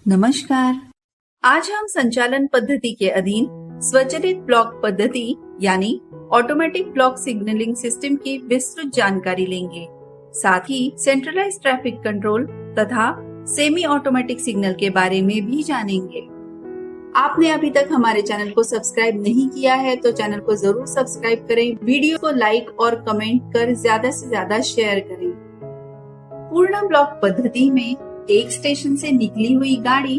नमस्कार। आज हम संचालन पद्धति के अधीन स्वचालित ब्लॉक पद्धति यानी ऑटोमेटिक ब्लॉक सिग्नलिंग सिस्टम की विस्तृत जानकारी लेंगे। साथ ही सेंट्रलाइज्ड ट्रैफिक कंट्रोल तथा सेमी ऑटोमेटिक सिग्नल के बारे में भी जानेंगे। आपने अभी तक हमारे चैनल को सब्सक्राइब नहीं किया है तो चैनल को जरूर सब्सक्राइब करें, वीडियो को लाइक और कमेंट कर ज्यादा से ज्यादा शेयर करें। पूर्ण ब्लॉक पद्धति में एक स्टेशन से निकली हुई गाड़ी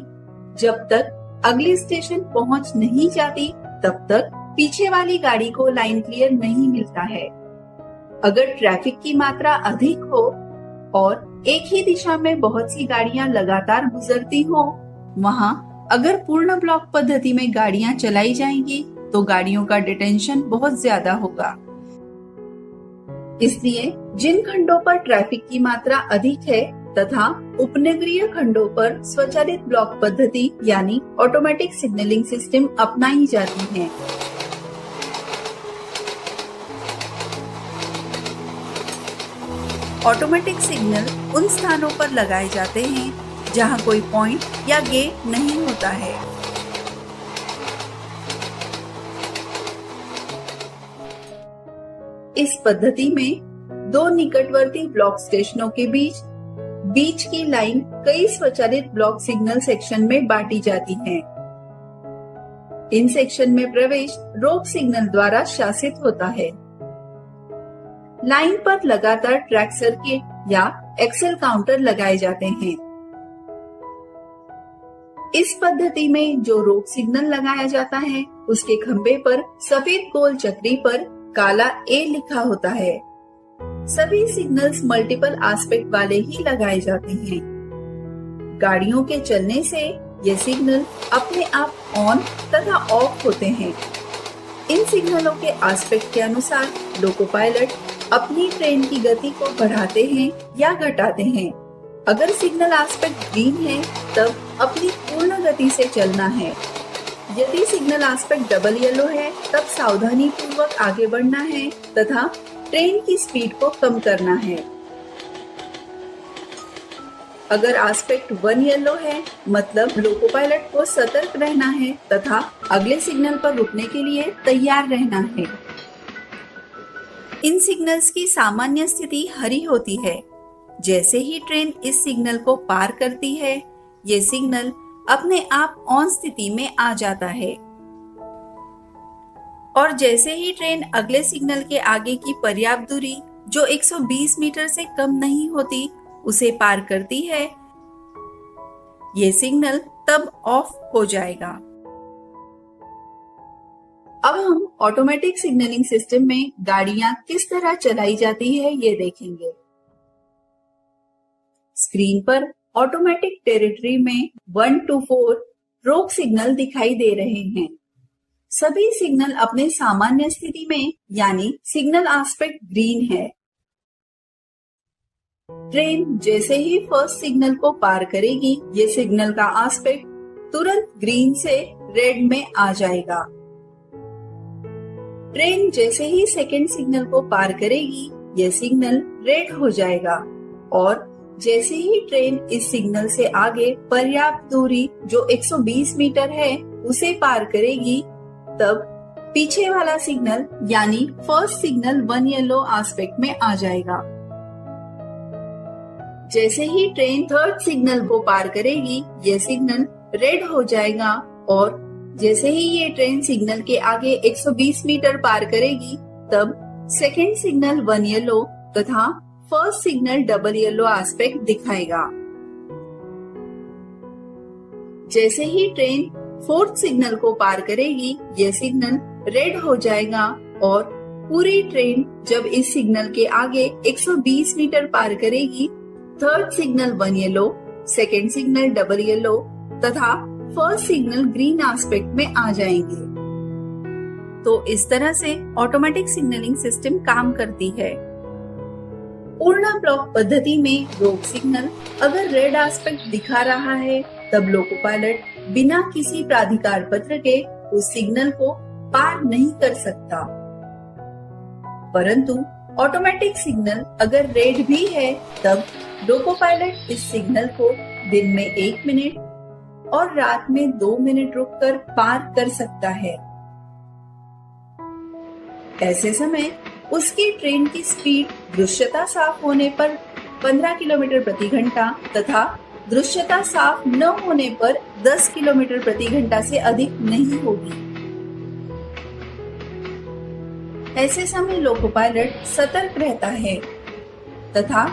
जब तक अगले स्टेशन पहुंच नहीं जाती तब तक पीछे वाली गाड़ी को लाइन क्लियर नहीं मिलता है। अगर ट्रैफिक की मात्रा अधिक हो और एक ही दिशा में बहुत सी गाड़ियां लगातार गुजरती हो, वहां अगर पूर्ण ब्लॉक पद्धति में गाड़ियां चलाई जाएंगी तो गाड़ियों का डिटेंशन बहुत ज्यादा होगा। इसलिए जिन खंडों पर ट्रैफिक की मात्रा अधिक है तथा उपनगरीय खंडों पर स्वचालित ब्लॉक पद्धति यानी ऑटोमेटिक सिग्नलिंग सिस्टम अपनाई जाती है। ऑटोमेटिक सिग्नल उन स्थानों पर लगाए जाते हैं जहां कोई पॉइंट या गेट नहीं होता है। इस पद्धति में दो निकटवर्ती ब्लॉक स्टेशनों के बीच की लाइन कई स्वचालित ब्लॉक सिग्नल सेक्शन में बांटी जाती है। इन सेक्शन में प्रवेश रोक सिग्नल द्वारा शासित होता है। लाइन पर लगातार ट्रैक सर्किट या एक्सेल काउंटर लगाए जाते हैं। इस पद्धति में जो रोक सिग्नल लगाया जाता है उसके खंबे पर सफेद गोल चक्री पर काला ए लिखा होता है। सभी सिग्नल्स मल्टीपल एस्पेक्ट वाले ही लगाए जाते हैं। गाड़ियों के चलने से ये सिग्नल अपने आप ऑन तथा ऑफ होते हैं। इन सिग्नलों के एस्पेक्ट के अनुसार लोको पायलट अपनी ट्रेन की गति को बढ़ाते हैं या घटाते हैं। अगर सिग्नल एस्पेक्ट ग्रीन है तब अपनी पूर्ण गति से चलना है। यदि सिग्नल एस्पेक्ट डबल येलो है तब सावधानी पूर्वक आगे बढ़ना है तथा ट्रेन की स्पीड को कम करना है। अगर एस्पेक्ट 1 येलो है मतलब लोको पायलट को सतर्क रहना है तथा अगले सिग्नल पर रुकने के लिए तैयार रहना है। इन सिग्नल्स की सामान्य स्थिति हरी होती है। जैसे ही ट्रेन इस सिग्नल को पार करती है, ये सिग्नल अपने आप ऑन स्थिति में आ जाता है और जैसे ही ट्रेन अगले सिग्नल के आगे की पर्याप्त दूरी जो 120 मीटर से कम नहीं होती उसे पार करती है, ये सिग्नल तब ऑफ हो जाएगा। अब हम ऑटोमेटिक सिग्नलिंग सिस्टम में गाड़ियां किस तरह चलाई जाती है ये देखेंगे। स्क्रीन पर ऑटोमेटिक टेरिटरी में 1 to 4 रोक सिग्नल दिखाई दे रहे हैं। सभी सिग्नल अपने सामान्य स्थिति में यानी सिग्नल एस्पेक्ट ग्रीन है। ट्रेन जैसे ही फर्स्ट सिग्नल को पार करेगी, ये सिग्नल का एस्पेक्ट तुरंत ग्रीन से रेड में आ जाएगा। ट्रेन जैसे ही सेकेंड सिग्नल को पार करेगी, ये सिग्नल रेड हो जाएगा और जैसे ही ट्रेन इस सिग्नल से आगे पर्याप्त दूरी जो 120 मीटर है उसे पार करेगी, तब पीछे वाला सिग्नल यानी फर्स्ट सिग्नल 1 येलो एस्पेक्ट में आ जाएगा। जैसे ही ट्रेन थर्ड सिग्नल को पार करेगी, ये सिग्नल रेड हो जाएगा और जैसे ही ये ट्रेन सिग्नल के आगे 120 मीटर पार करेगी, तब सेकेंड सिग्नल 1 येलो तथा first signal double yellow aspect दिखाएगा। जैसे ही ट्रेन फोर्थ सिग्नल को पार करेगी, ये सिग्नल रेड हो जाएगा और पूरी ट्रेन जब इस सिग्नल के आगे 120 मीटर पार करेगी, third signal 1 yellow, second signal double yellow तथा फर्स्ट सिग्नल ग्रीन एस्पेक्ट में आ जाएंगे। तो इस तरह से ऑटोमेटिक सिग्नलिंग सिस्टम काम करती है। पूर्ण ब्लॉक पद्धति में रोक सिग्नल अगर रेड एस्पेक्ट दिखा रहा है तब लोको पायलट बिना किसी प्राधिकार पत्र के उस सिग्नल को पार नहीं कर सकता। परंतु ऑटोमेटिक सिग्नल अगर रेड भी है तब लोको पायलट इस सिग्नल को दिन में 1 मिनट, और रात में 2 मिनट रुककर पार कर सकता है। ऐसे समय उसकी ट्रेन की स्पीड दृश्यता साफ होने पर 15 किलोमीटर प्रति घंटा तथा दृश्यता साफ न होने पर 10 किलोमीटर प्रति घंटा से अधिक नहीं होगी। ऐसे समय लोको पायलट सतर्क रहता है तथा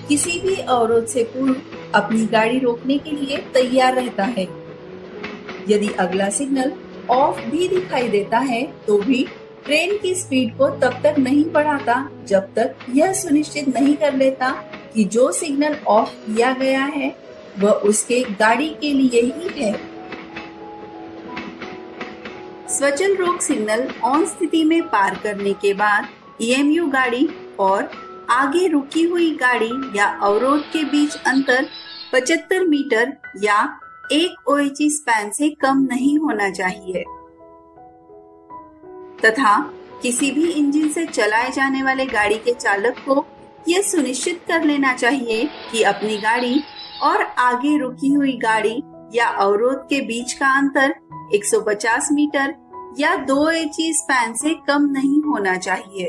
किसी भी अवरोध से पूर्व अपनी गाड़ी रोकने के लिए तैयार रहता है। यदि अगला सिग्नल ऑफ भी दिखाई देता है तो भी ट्रेन की स्पीड को तब तक नहीं बढ़ाता जब तक यह सुनिश्चित नहीं कर लेता कि जो सिग्नल ऑफ किया गया है वह उसके गाड़ी के लिए ही है। स्वचल रोक सिग्नल ऑन स्थिति में पार करने के बाद ईएमयू गाड़ी और आगे रुकी हुई गाड़ी या अवरोध के बीच अंतर 75 मीटर या 1 OHE स्पैन से कम नहीं होना चाहिए तथा किसी भी इंजन से चलाए जाने वाले गाड़ी के चालक को यह सुनिश्चित कर लेना चाहिए कि अपनी गाड़ी और आगे रुकी हुई गाड़ी या अवरोध के बीच का अंतर 150 मीटर या 2 OHE स्पैन से कम नहीं होना चाहिए।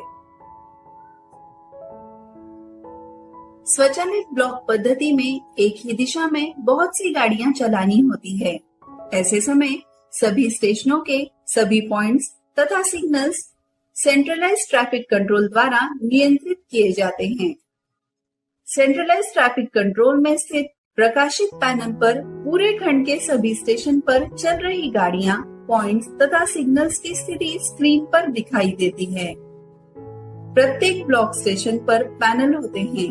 स्वचालित ब्लॉक पद्धति में एक ही दिशा में बहुत सी गाड़ियां चलानी होती है। ऐसे समय सभी स्टेशनों के सभी पॉइंट्स तथा सिग्नल्स सेंट्रलाइज्ड ट्रैफिक कंट्रोल द्वारा नियंत्रित किए जाते हैं। सेंट्रलाइज्ड ट्रैफिक कंट्रोल में स्थित प्रकाशित पैनल पर पूरे खंड के सभी स्टेशन पर चल रही गाड़ियां, पॉइंट्स तथा सिग्नल्स की स्थिति स्क्रीन पर दिखाई देती है। प्रत्येक ब्लॉक स्टेशन पर पैनल होते हैं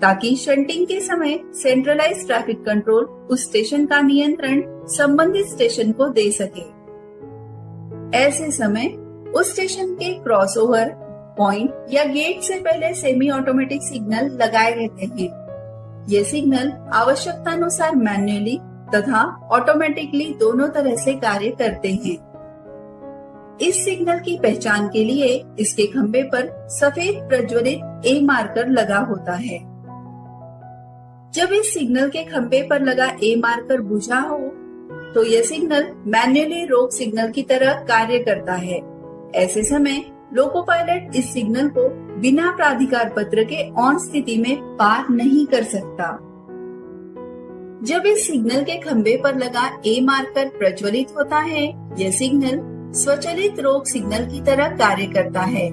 ताकि शंटिंग के समय सेंट्रलाइज्ड ट्रैफिक कंट्रोल उस स्टेशन का नियंत्रण संबंधित स्टेशन को दे सके। ऐसे समय उस स्टेशन के क्रॉसओवर पॉइंट या गेट से पहले सेमी ऑटोमेटिक सिग्नल लगाए रहते हैं। ये सिग्नल आवश्यकतानुसार मैन्युअली तथा ऑटोमेटिकली दोनों तरह से कार्य करते हैं। इस सिग्नल की पहचान के लिए इसके खंबे पर सफेद प्रज्वलित ए मार्कर लगा होता है। जब इस सिग्नल के खंबे पर लगा ए मार्कर बुझा हो तो यह सिग्नल मैन्युअली रोक सिग्नल की तरह कार्य करता है। ऐसे समय लोको पायलट इस सिग्नल को बिना प्राधिकार पत्र के ऑन स्थिति में पार नहीं कर सकता। जब इस सिग्नल के खंबे पर लगा ए मार्कर प्रज्वलित होता है, यह सिग्नल स्वचालित रोक सिग्नल की तरह कार्य करता है।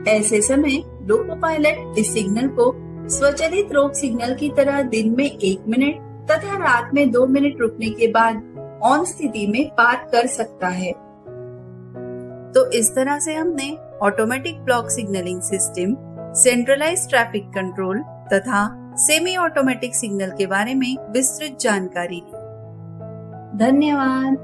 ऐसे समय लोको पायलट इस सिग्नल को स्वचालित रोक सिग्नल की तरह दिन में 1 मिनट तथा रात में 2 मिनट रुकने के बाद ऑन स्थिति में पार कर सकता है। तो इस तरह से हमने automatic block signalling system, centralised traffic control तथा सेमी ऑटोमेटिक सिग्नल के बारे में विस्तृत जानकारी ली। धन्यवाद।